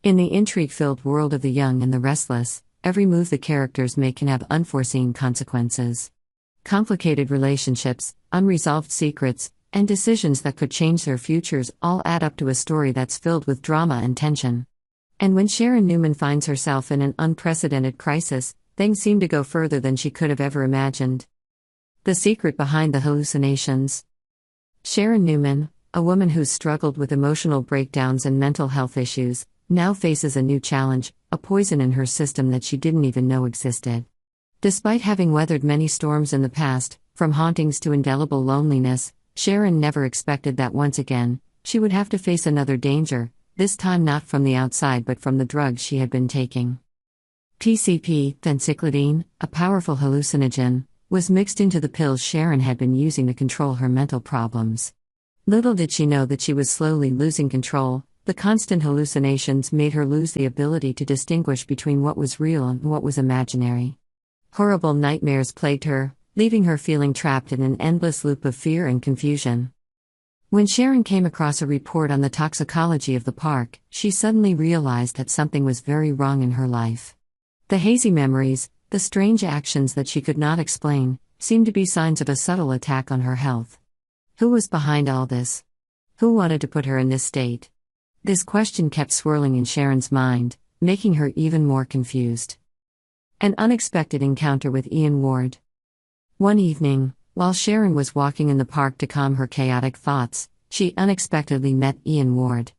In the intrigue-filled world of the young and the restless, every move the characters make can have unforeseen consequences. Complicated relationships, unresolved secrets, and decisions that could change their futures all add up to a story that's filled with drama and tension. And when Sharon Newman finds herself in an unprecedented crisis, things seem to go further than she could have ever imagined. The secret behind the hallucinations. Sharon Newman, a woman who's struggled with emotional breakdowns and mental health issues, now faces a new challenge, a poison in her system that she didn't even know existed. Despite having weathered many storms in the past, from hauntings to indelible loneliness, Sharon never expected that once again, she would have to face another danger, this time not from the outside but from the drugs she had been taking. PCP, phencyclidine, a powerful hallucinogen, was mixed into the pills Sharon had been using to control her mental problems. Little did she know that she was slowly losing control. The constant hallucinations made her lose the ability to distinguish between what was real and what was imaginary. Horrible nightmares plagued her, leaving her feeling trapped in an endless loop of fear and confusion. When Sharon came across a report on the toxicology of the park, she suddenly realized that something was very wrong in her life. The hazy memories, the strange actions that she could not explain, seemed to be signs of a subtle attack on her health. Who was behind all this? Who wanted to put her in this state? This question kept swirling in Sharon's mind, making her even more confused. An unexpected encounter with Ian Ward. One evening, while Sharon was walking in the park to calm her chaotic thoughts, she unexpectedly met Ian Ward.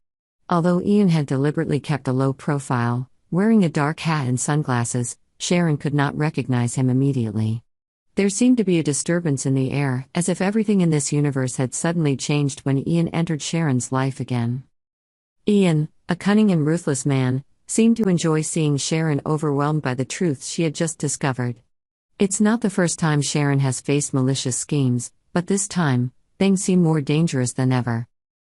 Although Ian had deliberately kept a low profile, wearing a dark hat and sunglasses, Sharon could not recognize him immediately. There seemed to be a disturbance in the air, as if everything in this universe had suddenly changed when Ian entered Sharon's life again. Ian, a cunning and ruthless man, seemed to enjoy seeing Sharon overwhelmed by the truths she had just discovered. It's not the first time Sharon has faced malicious schemes, but this time, things seem more dangerous than ever.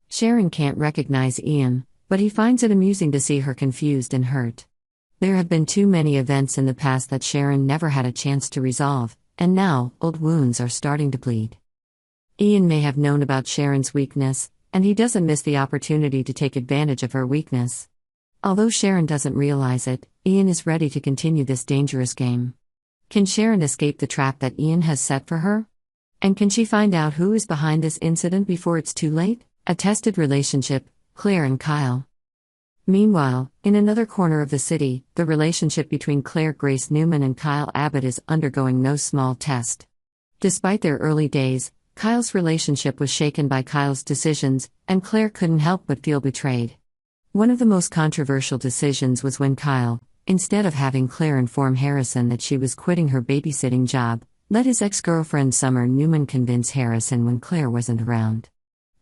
Sharon can't recognize Ian, but he finds it amusing to see her confused and hurt. There have been too many events in the past that Sharon never had a chance to resolve, and now, old wounds are starting to bleed. Ian may have known about Sharon's weakness, and he doesn't miss the opportunity to take advantage of her weakness. Although Sharon doesn't realize it, Ian is ready to continue this dangerous game. Can Sharon escape the trap that Ian has set for her? And can she find out who is behind this incident before it's too late? A tested relationship, Claire and Kyle. Meanwhile, in another corner of the city, the relationship between Claire Grace Newman and Kyle Abbott is undergoing no small test. Despite their early days, Kyle's relationship was shaken by Kyle's decisions, and Claire couldn't help but feel betrayed. One of the most controversial decisions was when Kyle, instead of having Claire inform Harrison that she was quitting her babysitting job, let his ex-girlfriend Summer Newman convince Harrison when Claire wasn't around.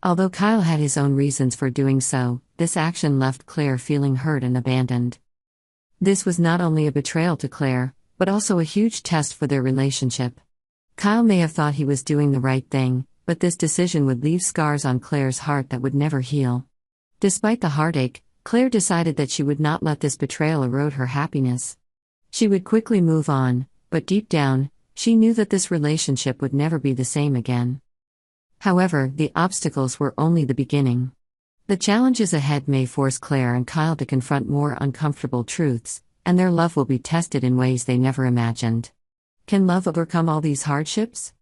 Although Kyle had his own reasons for doing so, this action left Claire feeling hurt and abandoned. This was not only a betrayal to Claire, but also a huge test for their relationship. Kyle may have thought he was doing the right thing, but this decision would leave scars on Claire's heart that would never heal. Despite the heartache, Claire decided that she would not let this betrayal erode her happiness. She would quickly move on, but deep down, she knew that this relationship would never be the same again. However, the obstacles were only the beginning. The challenges ahead may force Claire and Kyle to confront more uncomfortable truths, and their love will be tested in ways they never imagined. Can love overcome all these hardships?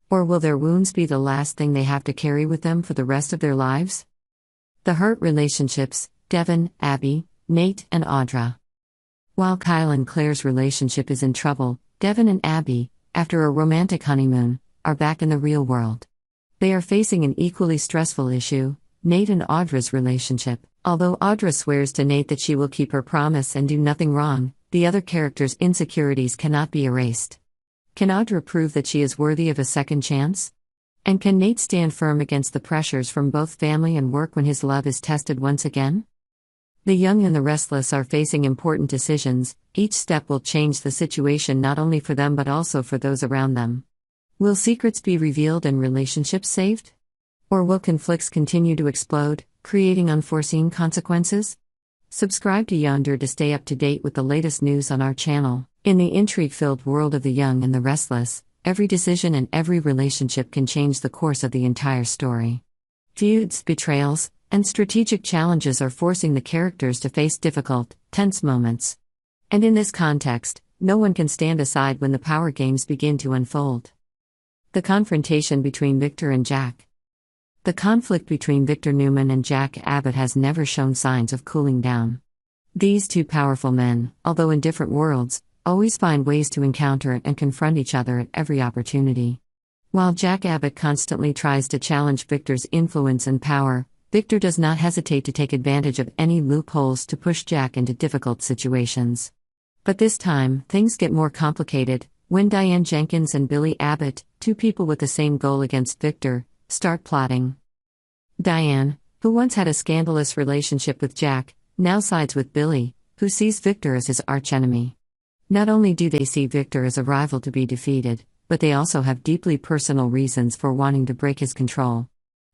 Or will their wounds be the last thing they have to carry with them for the rest of their lives? The hurt relationships, Devin, Abby, Nate, and Audra. While Kyle and Claire's relationship is in trouble, Devin and Abby, after a romantic honeymoon, are back in the real world. They are facing an equally stressful issue, Nate and Audra's relationship. Although Audra swears to Nate that she will keep her promise and do nothing wrong, the other character's insecurities cannot be erased. Can Audra prove that she is worthy of a second chance? And can Nate stand firm against the pressures from both family and work when his love is tested once again? The young and the restless are facing important decisions. Each step will change the situation not only for them but also for those around them. Will secrets be revealed and relationships saved? Or will conflicts continue to explode, creating unforeseen consequences? Subscribe to Yonder to stay up to date with the latest news on our channel. In the intrigue-filled world of the young and the restless, every decision and every relationship can change the course of the entire story. Feuds, betrayals, and strategic challenges are forcing the characters to face difficult, tense moments. And in this context, no one can stand aside when the power games begin to unfold. The confrontation between Victor and Jack. The conflict between Victor Newman and Jack Abbott has never shown signs of cooling down. These two powerful men, although in different worlds, always find ways to encounter and confront each other at every opportunity. While Jack Abbott constantly tries to challenge Victor's influence and power, Victor does not hesitate to take advantage of any loopholes to push Jack into difficult situations. But this time, things get more complicated when Diane Jenkins and Billy Abbott, two people with the same goal against Victor, start plotting. Diane, who once had a scandalous relationship with Jack, now sides with Billy, who sees Victor as his archenemy. Not only do they see Victor as a rival to be defeated, but they also have deeply personal reasons for wanting to break his control.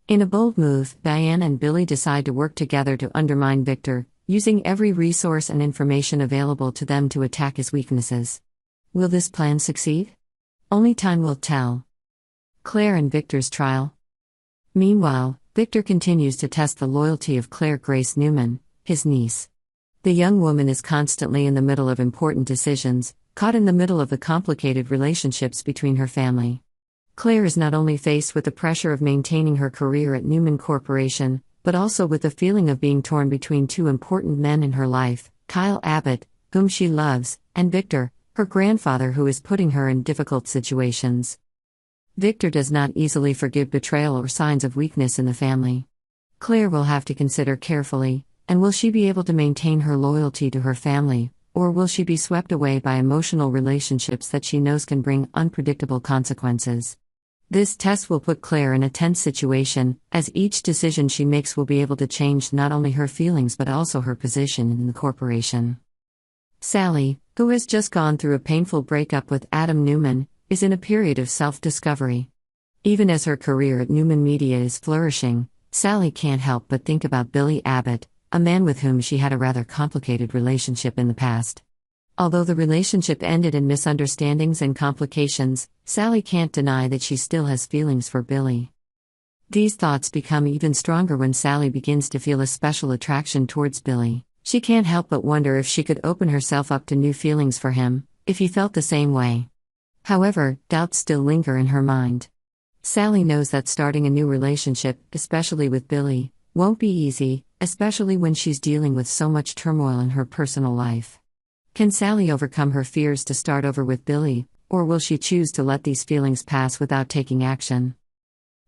In a bold move, Diane and Billy decide to work together to undermine Victor, using every resource and information available to them to attack his weaknesses. Will this plan succeed? Only time will tell. Claire and Victor's trial. Meanwhile, Victor continues to test the loyalty of Claire Grace Newman, his niece. The young woman is constantly in the middle of important decisions, caught in the middle of the complicated relationships between her family. Claire is not only faced with the pressure of maintaining her career at Newman Corporation, but also with the feeling of being torn between two important men in her life, Kyle Abbott, whom she loves, and Victor, her grandfather, who is putting her in difficult situations. Victor does not easily forgive betrayal or signs of weakness in the family. Claire will have to consider carefully, and will she be able to maintain her loyalty to her family, or will she be swept away by emotional relationships that she knows can bring unpredictable consequences? This test will put Claire in a tense situation, as each decision she makes will be able to change not only her feelings but also her position in the corporation. Sally, who has just gone through a painful breakup with Adam Newman, is in a period of self-discovery. Even as her career at Newman Media is flourishing, Sally can't help but think about Billy Abbott, a man with whom she had a rather complicated relationship in the past. Although the relationship ended in misunderstandings and complications, Sally can't deny that she still has feelings for Billy. These thoughts become even stronger when Sally begins to feel a special attraction towards Billy. She can't help but wonder if she could open herself up to new feelings for him, if he felt the same way. However, doubts still linger in her mind. Sally knows that starting a new relationship, especially with Billy, won't be easy, especially when she's dealing with so much turmoil in her personal life. Can Sally overcome her fears to start over with Billy, or will she choose to let these feelings pass without taking action?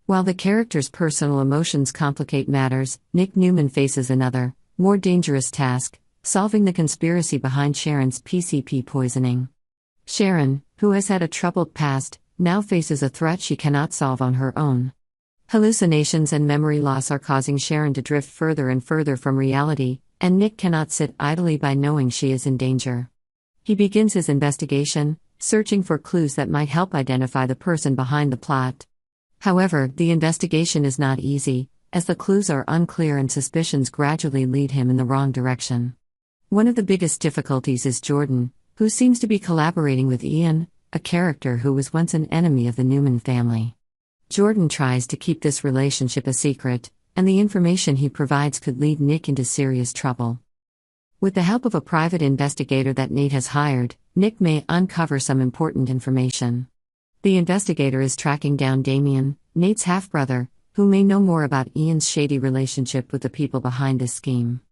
While the character's personal emotions complicate matters, Nick Newman faces another, more dangerous task: solving the conspiracy behind Sharon's PCP poisoning. Sharon, who has had a troubled past, now faces a threat she cannot solve on her own. Hallucinations and memory loss are causing Sharon to drift further and further from reality, and Nick cannot sit idly by knowing she is in danger. He begins his investigation, searching for clues that might help identify the person behind the plot. However, the investigation is not easy, as the clues are unclear and suspicions gradually lead him in the wrong direction. One of the biggest difficulties is Jordan, who seems to be collaborating with Ian, a character who was once an enemy of the Newman family. Jordan tries to keep this relationship a secret, and the information he provides could lead Nick into serious trouble. With the help of a private investigator that Nate has hired, Nick may uncover some important information. The investigator is tracking down Damien, Nate's half-brother, who may know more about Ian's shady relationship with the people behind this scheme.